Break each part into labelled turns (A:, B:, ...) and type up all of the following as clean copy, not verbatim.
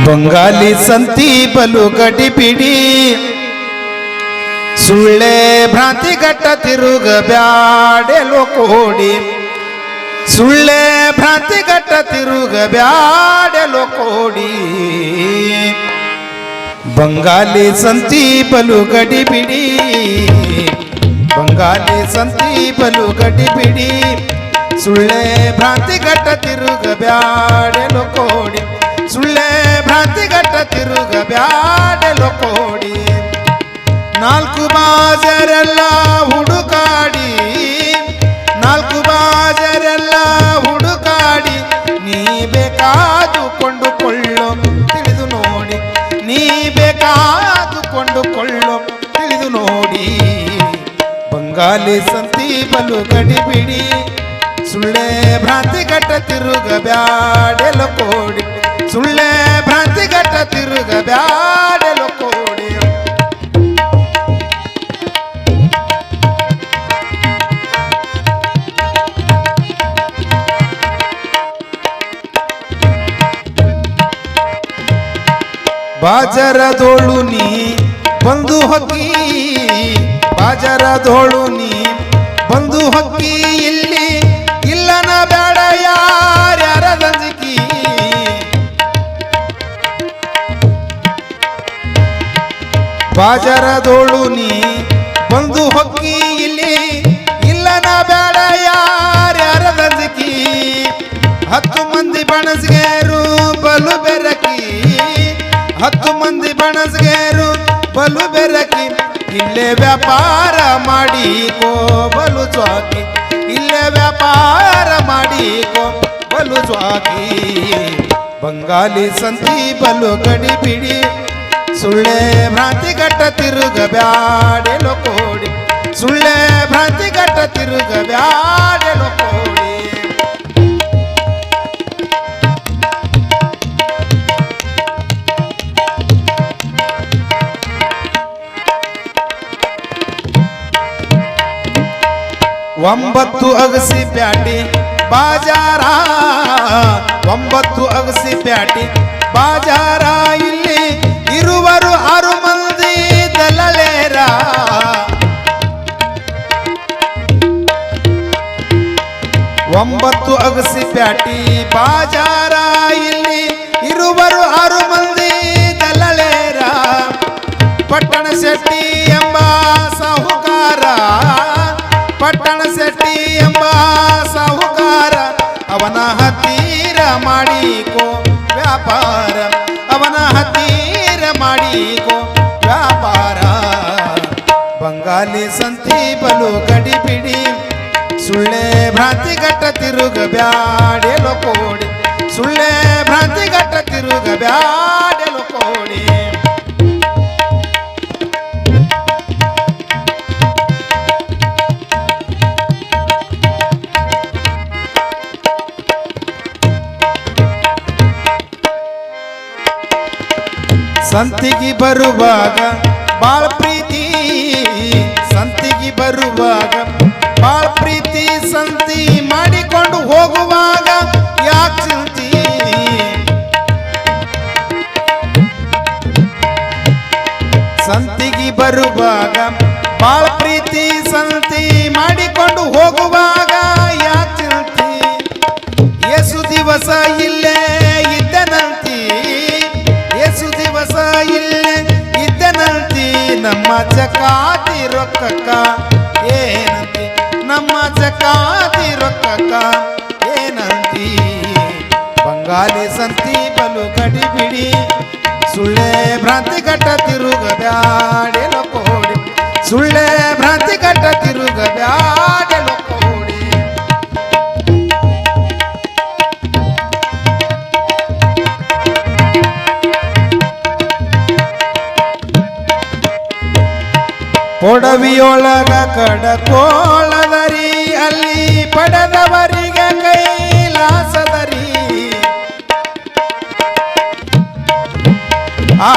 A: ಬಂಗಾಲಿ ಸಂತಿ ಬಲು ಗಡಿಬಿಡಿ ಸುಳ್ಳೆ ಭ್ರಾಂತಿ ಗಟ್ಟ ತಿರುಗ ಬ್ಯಾಡೆಲೋ ಕೋಡಿ ಸುಳ್ಳೆ ಭ್ರಾಂತಿ ಗಟ್ಟ ತಿರುಗ ಬ್ಯಾಡೆಲೋ ಕೋಡಿ ಬಂಗಾಲಿ ಸಂತಿ ಬಲು ಗಡಿಬಿಡಿ ಬಂಗಾಲಿ ಸಂತಿ ಬಲು ಗಡಿಬಿಡಿ ಸುಳ್ಳೆ ಭ್ರಾಂತಿ ಗಟ್ಟ ತಿರುಗ ಬ್ಯಾಡೆಲೋ ಕೋಡಿ ಸುಳ್ಳೆ ಭ್ರಾಂತಿ ಗಟ್ಟ ತಿರುಗ ಬ್ಯಾಡೆಲೋ ಕೋಡಿ ನಾಲ್ಕು ಬಾಜರೆಲ್ಲ ಹುಡುಕಾಡಿ ನಾಲ್ಕು ಬಾಜರೆಲ್ಲ ಹುಡುಕಾಡಿ ನೀ ಬೇಕಾದು ಕೊಂಡುಕೊಳ್ಳೋ ತಿಳಿದು ನೋಡಿ ನೀ ಬೇಕಾದು ಕೊಂಡುಕೊಳ್ಳೋ ತಿಳಿದು ನೋಡಿ ಬಂಗಾಲಿ ಸಂತಿ ಬಲು ಗಡಿಬಿಡಿ ಸುಳ್ಳೆ ಭ್ರಾಂತಿ ಗಟ್ಟ ತಿರುಗ ಬ್ಯಾಡೆಲೋ ಕೋಡಿ ಸುಳ್ಳೆ ಭ್ರಾಂತಿ ಗಟ್ಟ ತಿರುಗ ಬ್ಯಾಡೆಲೋ ಕೋಡಿ ಬಾಜರದೋಳು ನೀ ಬಂದು ಹೊಕ್ಕಿ ಬಾಜರದೋಳು ನೀ ಬಂದು ಹೊಕ್ಕಿ ಇಲ್ಲಿ ಇಲ್ಲನ ಬೇಡ ಯಾರ್ಯಾರ ದಂಜಿಕಿ ಬಾಜರದೋಳು ನೀ ಬಂದು ಹೊಕ್ಕಿ ಇಲ್ಲಿ ಇಲ್ಲನ ಬೇಡ ಯಾರ್ಯಾರ ದಂಜಿಕಿ 10 ಮಂದಿ ಬಣಸ್ಗೇರು ಬಲು ಬೆರಕಿ 10 ಮಂದಿ ಬಣಸ್ಗೇರು ಬಲು ಬೆರಕಿ ಇಲ್ಲೇ ವ್ಯಾಪಾರ ಮಾಡಿಕೋ ಬಲು ಜ್ವಾಕಿ ಇಲ್ಲೇ ವ್ಯಾಪಾರ ಮಾಡಿಕೋ ಬಲು ಜ್ವಾಕಿ ಬಂಗಾಲಿ ಸಂತಿ ಬಲು ಗಡಿಬಿಡಿ ಸುಳ್ಳೆ ಭ್ರಾಂತಿ ಗಟ್ಟ ತಿರುಗ ಬ್ಯಾಡೆಲೋ ಕೋಡಿ ಸುಳ್ಳೆ ಭ್ರಾಂತಿ ಗಟ್ಟ ತಿರುಗ ಬ್ಯಾಡೆಲೋ ಕೋಡಿ ಒಂಬತ್ತು ಅಗಸಿ ಪ್ಯಾಟಿ ಬಾಜಾರ 9 ಅಗಸಿ ಪ್ಯಾಟಿ ಬಾಜಾರ ಇಲ್ಲಿ ಇರುವರು 6 ಮಂದಿ ದಲ್ಲಲೇರ 9 ಅಗಸಿ ಪ್ಯಾಟಿ ಬಾಜಾರ ಇಲ್ಲಿ ಇರುವರು 6 ಮಂದಿ ದಲ್ಲಲೇರ ಪಟ್ಟಣ ಶೆಟ್ಟಿ ಎಂಬ ಸಾಹುಕಾರ ಪಟ್ಟಣ ಶೆಟ್ಟಿ ಎಂಬ ಸಾಹುಕಾರ ಅವನ ಹತ್ತಿರ ಮಾಡಿಕೋ ವ್ಯಾಪಾರ ಅವನ ಹತ್ತಿರ ಮಾಡಿಕೋ ವ್ಯಾಪಾರ ಬಂಗಾಲಿ ಸಂತಿ ಬಲು ಗಡಿಬಿಡಿ ಸುಳ್ಳೆ ಭ್ರಾಂತಿ ಗಟ್ಟ ತಿರುಗ ಬ್ಯಾಡೆಲೋ ಕೋಡಿ ಸುಳ್ಳೆ ಭ್ರಾಂತಿ ಗಟ್ಟ ತಿರುಗ ಬ್ಯಾಡೆಲೋ ಕೋಡಿ ಸಂತಿಗೆ ಬರುವಾಗ ಬಾಳ ಪ್ರೀತಿ ಸಂತಿಗೆ ಬರುವಾಗ ಬಾಳ ಪ್ರೀತಿ ಸಂತಿ ಮಾಡಿಕೊಂಡು ಹೋಗುವಾಗ ಯಾಕೆ ಚಿಂತಿ ಸಂತಿಗೆ ಬರುವಾಗ ಬಾಳ ಪ್ರೀತಿ ಸಂತಿ ಮಾಡಿಕೊಂಡು ಹೋಗುವಾಗ ಯಾಕೆ ಚಿಂತಿ ಏಸು ದಿವಸ ಇಲ್ಲೇ ಇದ್ದನಂತಿ ಏಸು ದಿವಸ ಇಲ್ಲೇ ಇದ್ದನಂತಿ ನಮ್ಮ ಜಕಾತಿ ರೊಕ್ಕಕ್ಕ ಏನಂತಿ ನಮ್ಮ ಜಕಾತಿ ರೊಕ್ಕಕ್ಕ ಏನಂತಿ ಬಂಗಾಲಿ ಸಂತಿ ಬಲು ಗಡಿಬಿಡಿ ಸುಳ್ಳೆ ಭ್ರಾಂತಿ ಗಟ್ಟ ತಿರುಗ ಬ್ಯಾಡೆಲೋ ಕೋಡಿ ಸುಳ್ಳೆ ಭ್ರಾಂತಿ ಗಟ್ಟ ತಿರುಗ ಬ್ಯಾಡೆಲೋ ಕೋಡಿ ಕೊಡವಿಯೊಳಗ ಕಡಕೋಳದರಿ ಅಲ್ಲಿ ಪಡೆದವರಿಗೆ ಕೈಲಾಸದರಿ ಆ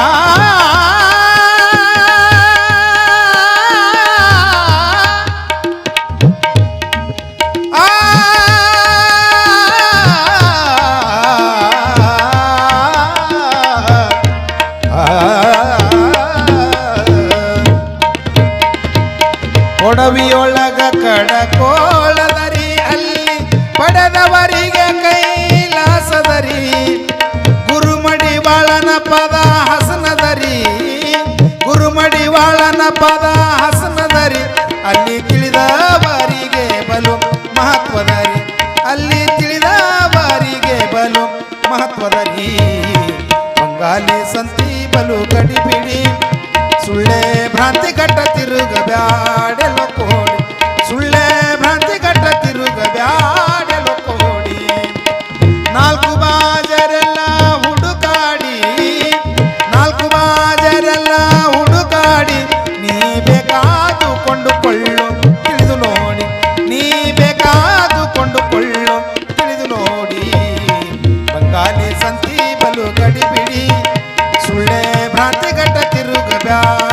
A: ಪದ ಹಸನದರಿ ಅಲ್ಲಿ ತಿಳಿದವರಿಗೆ ಬಲು ಮಹತ್ವದರಿ ಅಲ್ಲಿ ತಿಳಿದವರಿಗೆ ಬಲು ಮಹತ್ವದರಿ ಬಂಗಾಲಿ ಸಂತಿ ಬಲು ಗಡಿಬಿಡಿ ಸುಳ್ಳೆ ಭ್ರಾಂತಿ ಗಟ್ಟ ತಿರುಗ ಬ್ಯಾಡೆಲೋ ಕೋಡಿ ಸುಳ್ಳೆ ಭ್ರಾಂತಿ ಗಟ್ಟ ತಿರುಗ ಬ್ಯಾಡೆಲೋ ಕೋಡಿ ನಾಲ್ಕು ಬಾಜರೆಲ್ಲ ಹುಡುಕಾಡಿ ನಾಲ್ಕು ಬಾಜರೆಲ್ಲ ಹುಡುಕಾಡಿ ನೀ ಬೇಕಾದು ಕೊಂಡುಕೊಳ್ಳು ತಿಳಿದು ನೋಡಿ ನೀ ಬೇಕಾದು ಕೊಂಡುಕೊಳ್ಳು ತಿಳಿದು ನೋಡಿ ಬಂಗಾಲಿ ಸಂತಿ ಬಲು ಗಡಿಬಿಡಿ ಸುಳ್ಳೆ ಭ್ರಾಂತಿ ಗಟ್ಟ ತಿರುಗ ಬ್ಯಾಡ